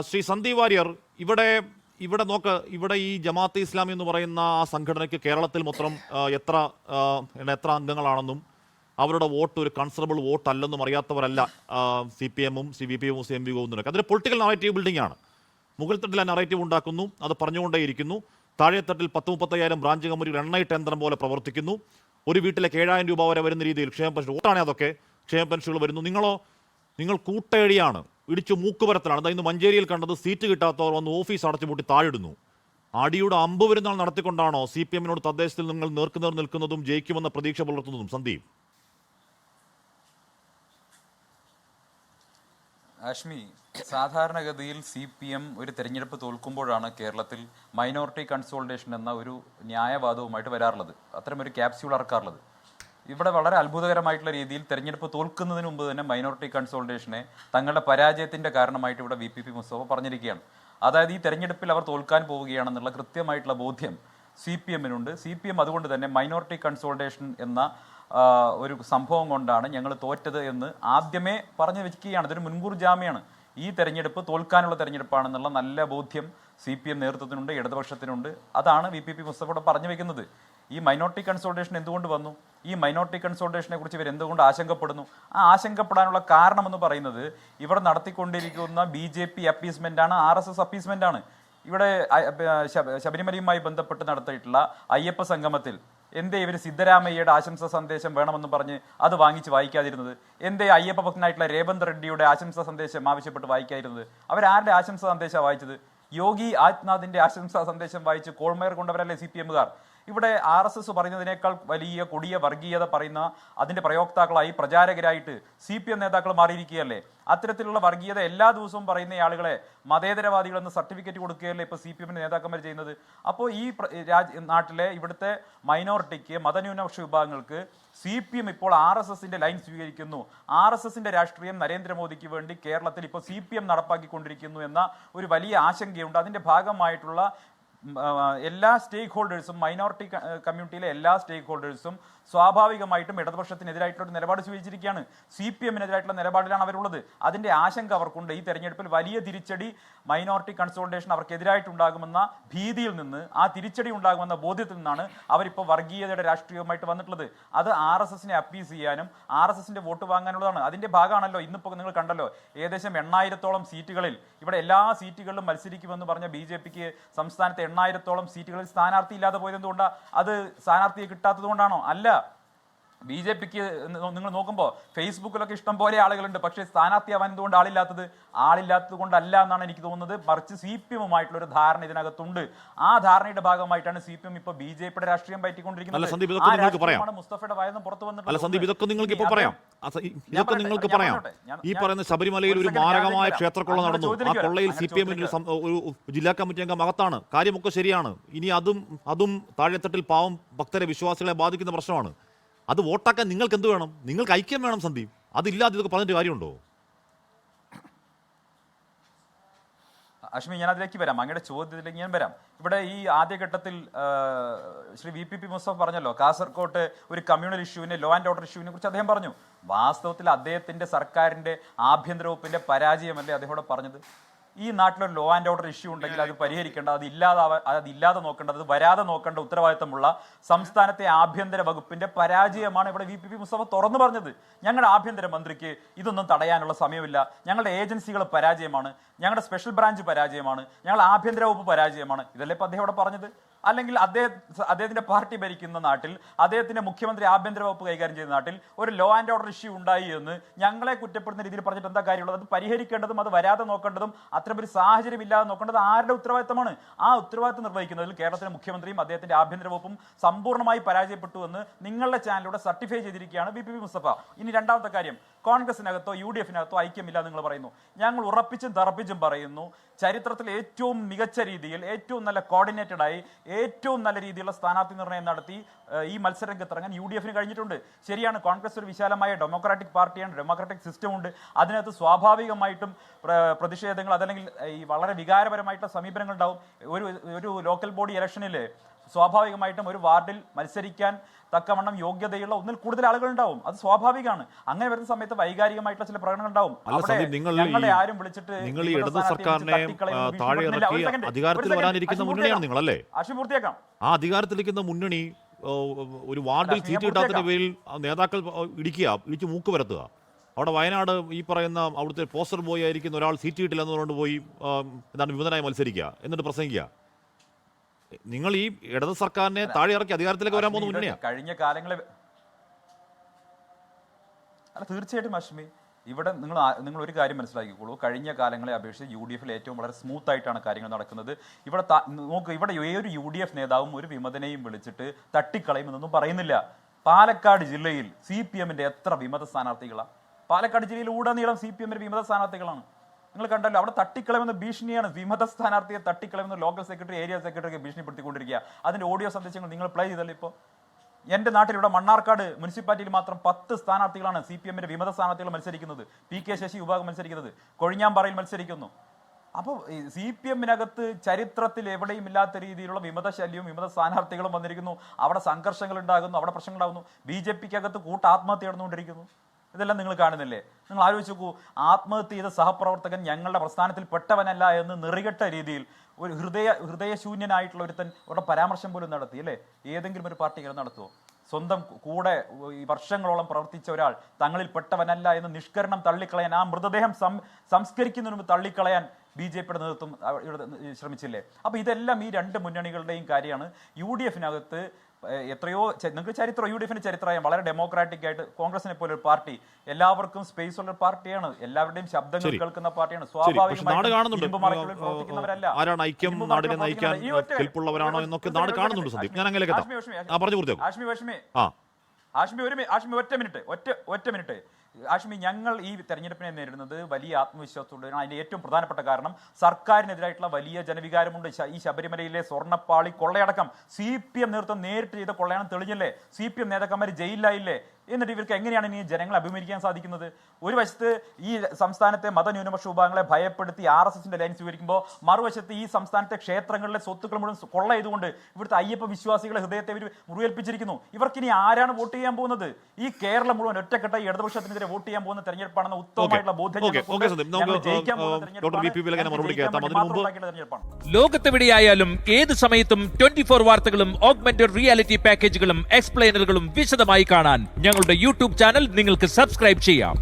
ശ്രീ സന്ദീപ് വാര്യർ, ഇവിടെ ഇവിടെ നോക്ക്, ഇവിടെ ഈ ജമാഅത്തെ ഇസ്ലാമി എന്ന് പറയുന്ന ആ സംഘടനയ്ക്ക് കേരളത്തിൽ മൊത്തം എത്ര എത്ര അംഗങ്ങളാണെന്നും അവരുടെ വോട്ട് ഒരു കൺസിഡറബിൾ വോട്ട് അല്ലെന്നും അറിയാത്തവരല്ല CPM-ഉം CPP-യും CMV-യും എന്നൊക്കെ. അതൊരു പൊളിറ്റിക്കൽ നറേറ്റീവ് ബിൽഡിംഗ് ആണ്. മുകൾ തട്ടിൽ ആ നറേറ്റീവ് ഉണ്ടാക്കുന്നു, അത് പറഞ്ഞുകൊണ്ടേയിരിക്കുന്നു. താഴെത്തട്ടിൽ 10-30,000 ബ്രാഞ്ച് കമ്മിറ്റികൾ എണ്ണയിട്ട് യന്ത്രം പോലെ പ്രവർത്തിക്കുന്നു. ഒരു വീട്ടിലേക്ക് 7,000 രൂപ വരെ വരുന്ന രീതിയിൽ ക്ഷേമ പെൻഷൻ വോട്ടാണ്, അതൊക്കെ ക്ഷേമ പെൻഷനുകൾ വരുന്നു. നിങ്ങൾ കൂട്ടയടിയാണ്, ഇടിച്ചു മൂക്കുപരത്തിലാണ്. അതായത് ഇന്ന് മഞ്ചേരിയിൽ കണ്ടത്, സീറ്റ് കിട്ടാത്തവർ വന്ന് ഓഫീസ് അടച്ചുപൂട്ടി താഴിടുന്നു. അടിയുടെ അമ്പ് വരുന്നാൾ നടത്തിക്കൊണ്ടാണോ CPM-നോട് തദ്ദേശത്തിൽ നിങ്ങൾ നേർക്കുനേർ നിൽക്കുന്നതും ജയിക്കുമെന്ന പ്രതീക്ഷ പുലർത്തുന്നതും? സന്ദീപ്. ആഷ്മി, സാധാരണഗതിയിൽ CPM ഒരു തെരഞ്ഞെടുപ്പ് തോൽക്കുമ്പോഴാണ് കേരളത്തിൽ മൈനോറിറ്റി കൺസോൾട്ടേഷൻ എന്ന ഒരു ന്യായവാദവുമായിട്ട് വരാറുള്ളത്, അത്തരമൊരു ക്യാപ്സ്യൂൾ ഇറക്കാറുള്ളത്. ഇവിടെ വളരെ അത്ഭുതകരമായിട്ടുള്ള രീതിയിൽ തെരഞ്ഞെടുപ്പ് തോൽക്കുന്നതിന് മുമ്പ് തന്നെ മൈനോറിറ്റി കൺസോൾട്ടേഷനെ തങ്ങളുടെ പരാജയത്തിന്റെ കാരണമായിട്ട് ഇവിടെ VPP മുസ്തഫ പറഞ്ഞിരിക്കുകയാണ്. അതായത് ഈ തെരഞ്ഞെടുപ്പിൽ അവർ തോൽക്കാൻ പോവുകയാണെന്നുള്ള കൃത്യമായിട്ടുള്ള ബോധ്യം CPM-നുണ്ട്. CPM അതുകൊണ്ട് തന്നെ മൈനോറിറ്റി കൺസോൾട്ടേഷൻ എന്ന ഒരു സംഭവം കൊണ്ടാണ് ഞങ്ങൾ തോറ്റത് എന്ന് ആദ്യമേ പറഞ്ഞു വെക്കുകയാണ്. ഇതൊരു മുൻകൂർ ജാമ്യമാണ്. ഈ തെരഞ്ഞെടുപ്പ് തോൽക്കാനുള്ള തെരഞ്ഞെടുപ്പാണെന്നുള്ള നല്ല ബോധ്യം CPM നേതൃത്വത്തിനുണ്ട്, ഇടതുപക്ഷത്തിനുണ്ട്. അതാണ് VPP മുസ്തഫയോട് പറഞ്ഞു വെക്കുന്നത്. ഈ മൈനോറിറ്റി കൺസോൾട്ടേഷൻ എന്തുകൊണ്ട് വന്നു? ഈ മൈനോറിറ്റി കൺസോൾട്ടേഷനെ കുറിച്ച് ഇവർ എന്തുകൊണ്ട് ആശങ്കപ്പെടുന്നു? ആ ആശങ്കപ്പെടാനുള്ള കാരണം എന്ന് പറയുന്നത് ഇവർ നടത്തിക്കൊണ്ടിരിക്കുന്ന BJP അപ്പീസ്മെന്റ് ആണ്, RSS അപ്പീസ്മെന്റ് ആണ്. ഇവിടെ ശബരിമലയുമായി ബന്ധപ്പെട്ട് നടത്തിയിട്ടുള്ള അയ്യപ്പ സംഗമത്തിൽ എന്തേ ഇവർ സിദ്ധരാമയ്യയുടെ ആശംസാ സന്ദേശം വേണമെന്ന് പറഞ്ഞ് അത് വാങ്ങിച്ച് വായിക്കാതിരുന്നത്? എന്തേ അയ്യപ്പ ഭക്തനായിട്ടുള്ള രേവന്ത് റെഡ്ഡിയുടെ ആശംസാ സന്ദേശം ആവശ്യപ്പെട്ട് വായിക്കാതിരുന്നത്? അവരാരുടെ ആശംസാ സന്ദേശം വായിച്ചത്? യോഗി ആദിത്യനാഥിന്റെ ആശംസാ സന്ദേശം വായിച്ച് കോൾമേർ കൊണ്ടവരല്ലേ CPM-കാർ? ഇവിടെ RSS പറയുന്നതിനേക്കാൾ വലിയ കൊടിയ വർഗീയത പറയുന്ന അതിന്റെ പ്രയോക്താക്കളായി, പ്രചാരകരായിട്ട് CPM നേതാക്കൾ മാറിയിരിക്കുകയല്ലേ? അത്തരത്തിലുള്ള വർഗീയത എല്ലാ ദിവസവും പറയുന്ന ആളുകളെ മതേതരവാദികളെന്ന് സർട്ടിഫിക്കറ്റ് കൊടുക്കുകയല്ലേ ഇപ്പോൾ CPM നേതാക്കന്മാർ ചെയ്യുന്നത്? അപ്പോൾ ഈ നാട്ടിലെ ഇവിടുത്തെ മൈനോറിറ്റിക്ക്, മതന്യൂനപക്ഷ വിഭാഗങ്ങൾക്ക് CPM ഇപ്പോൾ RSS-ന്റെ ലൈൻ സ്വീകരിക്കുന്നു. RSS-ന്റെ രാഷ്ട്രീയം നരേന്ദ്രമോദിക്ക് വേണ്ടി കേരളത്തിൽ ഇപ്പോൾ CPM നടപ്പാക്കിക്കൊണ്ടിരിക്കുന്നു എന്ന ഒരു വലിയ ആശങ്കയുണ്ട്. അതിന്റെ ഭാഗമായിട്ടുള്ള എല്ലാ സ്റ്റേക്ക് ഹോൾഡേഴ്സും, മൈനോറിറ്റി കമ്മ്യൂണിറ്റിയിലെ എല്ലാ സ്റ്റേക്ക് ഹോൾഡേഴ്സും സ്വാഭാവികമായിട്ടും ഇടതുപക്ഷത്തിനെതിരായിട്ടുള്ള ഒരു നിലപാട് സ്വീകരിച്ചിരിക്കുകയാണ്. CPM-നെതിരായിട്ടുള്ള നിലപാടിലാണ് അവരുള്ളത്. അതിന്റെ ആശങ്ക അവർക്കുണ്ട്. ഈ തെരഞ്ഞെടുപ്പിൽ വലിയ തിരിച്ചടി മൈനോറിറ്റി കൺസോൾട്ടേഷൻ അവർക്കെതിരായിട്ടുണ്ടാകുമെന്ന ഭീതിയിൽ നിന്ന്, ആ തിരിച്ചടി ഉണ്ടാകുമെന്ന ബോധ്യത്തിൽ നിന്നാണ് അവരിപ്പോൾ വർഗീയതയുടെ രാഷ്ട്രീയവുമായിട്ട് വന്നിട്ടുള്ളത്. അത് RSS-നെ അപ്പീസ് ചെയ്യാനും RSS-ന്റെ വോട്ട് വാങ്ങാനുള്ളതാണ്. അതിന്റെ ഭാഗമാണല്ലോ ഇന്നിപ്പോൾ നിങ്ങൾ കണ്ടല്ലോ, ഏകദേശം 8,000-ഓളം സീറ്റുകളിൽ, ഇവിടെ എല്ലാ സീറ്റുകളിലും മത്സരിക്കുമെന്ന് പറഞ്ഞ BJP-ക്ക് സംസ്ഥാനത്തെ 8,000-ഓളം സീറ്റുകളിൽ സ്ഥാനാർത്ഥി ഇല്ലാതെ പോയത് എന്തുകൊണ്ടാണ്? അത് സ്ഥാനാർത്ഥിയെ കിട്ടാത്തത് കൊണ്ടാണോ? അല്ല. BJP-ക്ക് നിങ്ങൾ നോക്കുമ്പോൾ ഫേസ്ബുക്കിലൊക്കെ ഇഷ്ടം പോലെ ആളുകളുണ്ട്, പക്ഷേ സ്ഥാനാർത്ഥിയാവാൻ എന്തുകൊണ്ട് ആളില്ലാത്തത് കൊണ്ടല്ല എന്നാണ് എനിക്ക് തോന്നുന്നത്. മറിച്ച് CPM-ഉമായിട്ടുള്ള ഒരു ധാരണ ഇതിനകത്തുണ്ട്. ആ ധാരണയുടെ ഭാഗമായിട്ടാണ് CPM ഇപ്പോൾ BJP-യുടെ രാഷ്ട്രീയം പയറ്റിക്കൊണ്ടിരിക്കുന്നത്. മുസ്തഫയുടെ വായന പുറത്തു വന്നിട്ടുണ്ട്. ഇതൊക്കെ നിങ്ങൾക്ക് ഇപ്പോൾ പറയാം. ഈ പറയുന്ന ശബരിമലയിൽ ഒരു മാരകമായ ക്ഷേത്രക്കൊള്ള നടന്നു. ആ കൊള്ളയിൽ CPM-ന്റെ ഒരു ജില്ലാ കമ്മിറ്റി അംഗം അകത്താണ്. കാര്യമൊക്കെ ശരിയാണ്. ഇനി അതും താഴെത്തട്ടിൽ പാവം ഭക്തരെ, വിശ്വാസികളെ ബാധിക്കുന്ന പ്രശ്നമാണ്. അത് വോട്ടാക്കാൻ നിങ്ങൾക്ക് എന്ത് വേണം? നിങ്ങൾക്ക് ഐക്യം വേണം സന്ദീപ്. അതില്ലാതെ ഇതൊക്കെ പറഞ്ഞിട്ട് കാര്യമുണ്ടോ? അശ്മി, ഞാൻ അതിലേക്ക് വരാം, അങ്ങയുടെ ചോദ്യത്തിലേക്ക് ഞാൻ വരാം. ഇവിടെ ഈ ആദ്യഘട്ടത്തിൽ ശ്രീ VPP മുസ്തഫ പറഞ്ഞല്ലോ, കാസർകോട്ട് ഒരു കമ്മ്യൂണൽ ഇഷ്യൂവിനെ, ലോ ആൻഡ് ഓർഡർ ഇഷ്യൂവിനെ കുറിച്ച് അദ്ദേഹം പറഞ്ഞു. വാസ്തവത്തിൽ അദ്ദേഹത്തിന്റെ സർക്കാരിന്റെ ആഭ്യന്തര വകുപ്പിന്റെ പരാജയമല്ലേ അദ്ദേഹം പറഞ്ഞത്? ഈ നാട്ടിലൊരു ലോ ആൻഡ് ഓർഡർ ഇഷ്യൂ ഉണ്ടെങ്കിൽ അത് പരിഹരിക്കേണ്ടത്, അതില്ലാതെ നോക്കേണ്ടത്, അത് വരാതെ നോക്കേണ്ട ഉത്തരവാദിത്തമുള്ള സംസ്ഥാനത്തെ ആഭ്യന്തര വകുപ്പിന്റെ പരാജയമാണ് ഇവിടെ VPP മുസ്തഫ തുറന്നു പറഞ്ഞത്. ഞങ്ങളുടെ ആഭ്യന്തര മന്ത്രിക്ക് ഇതൊന്നും തടയാനുള്ള സമയമില്ല, ഞങ്ങളുടെ ഏജൻസികൾ പരാജയമാണ്, ഞങ്ങളുടെ സ്പെഷ്യൽ ബ്രാഞ്ച് പരാജയമാണ്, ഞങ്ങളുടെ ആഭ്യന്തര വകുപ്പ് പരാജയമാണ്. ഇതല്ലേ ഇപ്പൊ അദ്ദേഹം ഇവിടെ പറഞ്ഞത്? അല്ലെങ്കിൽ അദ്ദേഹത്തിന്റെ പാർട്ടി ഭരിക്കുന്ന നാട്ടിൽ, അദ്ദേഹത്തിന്റെ മുഖ്യമന്ത്രി ആഭ്യന്തര വകുപ്പ് കൈകാര്യം ചെയ്യുന്ന നാട്ടിൽ ഒരു ലോ ആൻഡ് ഓർഡർ ഇഷ്യൂ ഉണ്ടായി എന്ന് ഞങ്ങളെ കുറ്റപ്പെടുന്ന രീതിയിൽ പറഞ്ഞിട്ട് എന്താ കാര്യമുള്ളത്? അത് പരിഹരിക്കേണ്ടതും അത് വരാതെ നോക്കേണ്ടതും അത്തരമൊരു സാഹചര്യം ഇല്ലാതെ നോക്കേണ്ടത് ആരുടെ ഉത്തരവാദിത്തമാണ്? ആ ഉത്തരവാദിത്തം നിർവഹിക്കുന്നതിൽ കേരളത്തിലെ മുഖ്യമന്ത്രിയും അദ്ദേഹത്തിന്റെ ആഭ്യന്തര വകുപ്പും സമ്പൂർണ്ണമായി പരാജയപ്പെട്ടു എന്ന് നിങ്ങളുടെ ചാനലിലൂടെ സർട്ടിഫൈ ചെയ്തിരിക്കുകയാണ് VPP മുസ്തഫ. ഇനി രണ്ടാമത്തെ കാര്യം, കോൺഗ്രസിനകത്തോ UDF-നകത്തോ ഐക്യമില്ല നിങ്ങൾ പറയുന്നു. ഞങ്ങൾ ഉറപ്പിച്ചും തറപ്പിച്ചും പറയുന്നു, ചരിത്രത്തിൽ ഏറ്റവും മികച്ച രീതിയിൽ, ഏറ്റവും നല്ല കോർഡിനേറ്റഡ് ആയി, ഏറ്റവും നല്ല രീതിയിലുള്ള സ്ഥാനാർത്ഥി നിർണ്ണയം നടത്തി ഈ മത്സരരംഗത്തിറങ്ങാൻ UDF-ന് കഴിഞ്ഞിട്ടുണ്ട്. ശരിയാണ്, കോൺഗ്രസ് ഒരു വിശാലമായ ഡെമോക്രാറ്റിക് പാർട്ടിയാണ്, ഡെമോക്രാറ്റിക് സിസ്റ്റം ഉണ്ട്. അതിനകത്ത് സ്വാഭാവികമായിട്ടും പ്രതിഷേധങ്ങൾ, അതല്ലെങ്കിൽ ഈ വളരെ വികാരപരമായിട്ടുള്ള സമീപനങ്ങൾ ഉണ്ടാവും. ഒരു ലോക്കൽ ബോഡി ഇലക്ഷനിൽ സ്വാഭാവികമായിട്ടും ഒരു വാർഡിൽ മത്സരിക്കാൻ തക്കവണ്ണം യോഗ്യതയുള്ള ഒന്നിൽ കൂടുതൽ ആളുകൾ ഉണ്ടാവും. അത് സ്വാഭാവികമാണ്. അങ്ങനെ വരുന്ന സമയത്ത് വൈകാരികമായിട്ടുള്ള ചില പ്രകടനങ്ങൾ ഉണ്ടാവും. ഞങ്ങളെ ആരും വിളിച്ചിട്ട് നിങ്ങൾ ഈ ഇടത് സർക്കാരിനെ താഴെ ഇറക്കി അധികാരത്തിൽ വരാനിരിക്കുന്ന മുന്നണിയാണ് നിങ്ങളല്ലേ? പൂർത്തിയാക്കാം. ആ അധികാരത്തിലിരിക്കുന്ന മുന്നണി ഒരു വാർഡിൽ സീറ്റ് കിട്ടാത്തതിന്റെ പേരിൽ നേതാക്കൾ ഇടിച്ച് മൂക്ക് വരത്തുക. അവിടെ വയനാട് ഈ പറയുന്ന അവിടുത്തെ പോസ്റ്റർ ബോയ് ആയിരിക്കുന്ന ഒരാൾ സീറ്റ് കിട്ടില്ല എന്നുകൊണ്ട് പോയി എന്താണ് വിമതനായി മത്സരിക്കുക, എന്നിട്ട് പ്രസംഗിക്കുക. നിങ്ങൾ ഈ ഇടത് സർക്കാരിനെ താഴെ ഇറക്കി അധികാരത്തിലേക്ക് വരാൻ പോകുന്ന മുന്നണിയാണ്. കഴിഞ്ഞ കാലങ്ങളിൽ അല്ല, തീർച്ചയായിട്ടും അശ്മി, ഇവിടെ നിങ്ങൾ ഒരു കാര്യം മനസ്സിലാക്കിക്കോളൂ. കഴിഞ്ഞ കാലങ്ങളെ അപേക്ഷിച്ച് UDF ഏറ്റവും വളരെ സ്മൂത്ത് ആയിട്ടാണ് കാര്യങ്ങൾ നടക്കുന്നത്. ഇവിടെ നോക്ക്, ഇവിടെ ഏതൊരു UDF നേതാവും ഒരു വിമതനെയും വിളിച്ചിട്ട് തട്ടിക്കളയുമെന്നൊന്നും പറയുന്നില്ല. പാലക്കാട് ജില്ലയിൽ CPM-ന്റെ എത്ര വിമത സ്ഥാനാർത്ഥികളാണ്? പാലക്കാട് ജില്ലയിൽ ഉടനീളം CPM-ന്റെ വിമത സ്ഥാനാർത്ഥികളാണ്. നിങ്ങൾ കണ്ടല്ലോ, അവിടെ തട്ടിക്കളയുന്ന ഭീഷണിയാണ്. വിമത സ്ഥാനാർത്ഥിയെ തട്ടിക്കളയുന്ന ലോക്കൽ സെക്രട്ടറി, ഏരിയ സെക്രട്ടറിക്ക് ഭീഷണിപ്പെടുത്തിക്കൊണ്ടിരിക്കുക. അതിന്റെ ഓഡിയോ സന്ദേശങ്ങൾ നിങ്ങൾ പ്ലേ ചെയ്തല്ലോ. ഇപ്പോൾ എന്റെ നാട്ടിൽ ഇവിടെ മണ്ണാർക്കാട് മുനിസിപ്പാലിറ്റിയിൽ മാത്രം 10 സ്ഥാനാർത്ഥികളാണ് CPM-ന്റെ വിമത സ്ഥാനാർത്ഥികൾ മത്സരിക്കുന്നത്. PK ശശി വിഭാഗം മത്സരിക്കുന്നത്, കൊഴിഞ്ഞാമ്പാറയിൽ മത്സരിക്കുന്നു. അപ്പോൾ CPM-നകത്ത് ചരിത്രത്തിൽ എവിടെയും ഇല്ലാത്ത രീതിയിലുള്ള വിമത ശല്യവും വിമത സ്ഥാനാർത്ഥികളും വന്നിരിക്കുന്നു. അവിടെ സംഘർഷങ്ങൾ ഉണ്ടാകുന്നു, അവിടെ പ്രശ്നങ്ങൾ ഉണ്ടാകുന്നു. BJP-ക്കകത്ത് ആത്മഹത്യ നടന്നുകൊണ്ടിരിക്കുന്നു. ഇതെല്ലാം നിങ്ങൾ കാണുന്നില്ലേ? നിങ്ങൾ ആലോചിച്ച് നോക്കൂ, ആത്മഹത്യ ചെയ്ത സഹപ്രവർത്തകൻ ഞങ്ങളുടെ പ്രസ്ഥാനത്തിൽ പെട്ടവനല്ല എന്ന് നെറികെട്ട രീതിയിൽ ഒരു ഹൃദയശൂന്യനായിട്ടുള്ള ഒരുത്തൻ അവിടെ പരാമർശം പോലും നടത്തി അല്ലേ? ഏതെങ്കിലും ഒരു പാർട്ടികൾ നടത്തുമോ? സ്വന്തം കൂടെ ഈ വർഷങ്ങളോളം പ്രവർത്തിച്ച ഒരാൾ തങ്ങളിൽ പെട്ടവനല്ല എന്ന് നിഷ്കരണം തള്ളിക്കളയാൻ, ആ മൃതദേഹം സംസ്കരിക്കുന്നതിന് മുമ്പ് തള്ളിക്കളയാൻ BJP-യുടെ നേതൃത്വം ശ്രമിച്ചില്ലേ? അപ്പൊ ഇതെല്ലാം ഈ രണ്ട് മുന്നണികളുടെയും കാര്യമാണ്. UDF-നകത്ത് എത്രയോ നിങ്ങൾക്ക് ചരിത്രം, UDF-ന്റെ ചരിത്രം വളരെ ഡെമോക്രാറ്റിക് ആയിട്ട്, കോൺഗ്രസിനെ പോലെ ഒരു പാർട്ടി, എല്ലാവർക്കും സ്പേസ് ഉള്ള പാർട്ടിയാണ്, എല്ലാവരുടെയും ശബ്ദങ്ങൾ കേൾക്കുന്ന പാർട്ടിയാണ്. ഒറ്റ മിനിറ്റ് ആഷ്മി, ഞങ്ങൾ ഈ തെരഞ്ഞെടുപ്പിനെ നേരിടുന്നത് വലിയ ആത്മവിശ്വാസത്തോടെയാണ്. അതിന്റെ ഏറ്റവും പ്രധാനപ്പെട്ട കാരണം സർക്കാരിനെതിരായിട്ടുള്ള വലിയ ജനവികാരമുണ്ട്. ഈ ശബരിമലയിലെ സ്വർണ്ണപ്പാളി കൊള്ളയടക്കം CPM നേതൃത്വം നേരിട്ട് ചെയ്ത കൊള്ളയാണ് തെളിഞ്ഞല്ലേ? CPM നേതാക്കന്മാർ ജയിലിലായില്ലേ? എന്നിട്ട് ഇവർക്ക് എങ്ങനെയാണ് ഇനി ജനങ്ങളെ അഭിമുഖീകരിക്കാൻ സാധിക്കുന്നത്? ഒരു വശത്ത് ഈ സംസ്ഥാനത്തെ മതന്യൂനപക്ഷ വിഭാഗങ്ങളെ ഭയപ്പെടുത്തി RSS-ന്റെ ലൈൻ സ്വീകരിക്കുമ്പോൾ, മറുവശത്ത് ഈ സംസ്ഥാനത്തെ ക്ഷേത്രങ്ങളിലെ സ്വത്തുക്കൾ മുഴുവൻ കൊള്ള ചെയ്തുകൊണ്ട് ഇവിടുത്തെ അയ്യപ്പ വിശ്വാസികളെ ഹൃദയത്തെ മുറിവേൽപ്പിച്ചിരിക്കുന്നു. ഇവർക്കിനി ആരാണ് വോട്ട് ചെയ്യാൻ പോകുന്നത്? ഈ കേരളം മുഴുവൻ ഒറ്റക്കെട്ടായി ഇടതുപക്ഷത്തിനെതിരെ വോട്ട് ചെയ്യാൻ പോകുന്ന തെരഞ്ഞെടുപ്പാണെന്ന ഉത്തമമായിട്ടുള്ള ബോധ്യം. ലോകത്തെവിടെയായാലും ഏത് സമയത്തും 24 വാർത്തകളും ഓഗ്മെന്റഡ് റിയാലിറ്റി പാക്കേജുകളും എക്സ്പ്ലെയിനറുകളും വിശദമായി കാണാൻ ഞങ്ങളുടെ YouTube ചാനൽ നിങ്ങൾക്ക് സബ്സ്ക്രൈബ് ചെയ്യാം.